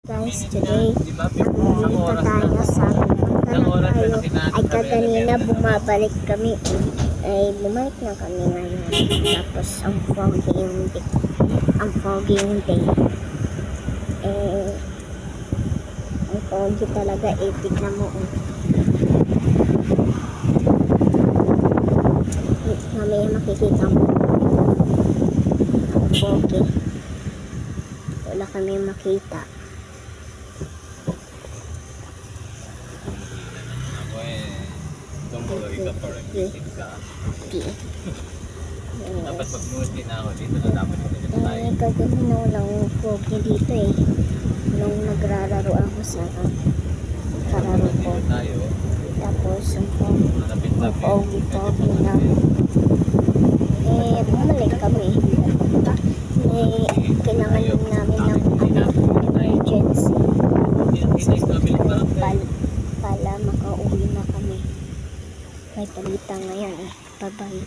Guys, today, pumunta tayo sa pumunta tayo. Ay kaganina bumabalik kami. Ay bumalik na kami ngayon. Tapos ang foggy yung day. Ang foggy yung day. Ang foggy talaga. Tignan mo. Mamaya makikita mo. Ang foggy. Wala kami makita. Tumuloy ka pa rin, visit ka. Yes. Dapat pag-muti na ako dito na dapat ko dito tayo. Kagawin lang foggy dito nung nagrararo ako sa kararo ko. Tayo, Tapos ang foggy na. Bumalik kami. Kailangan namin ng emergency. Pala makauwi na kami. May balita ngayon. Bye-bye.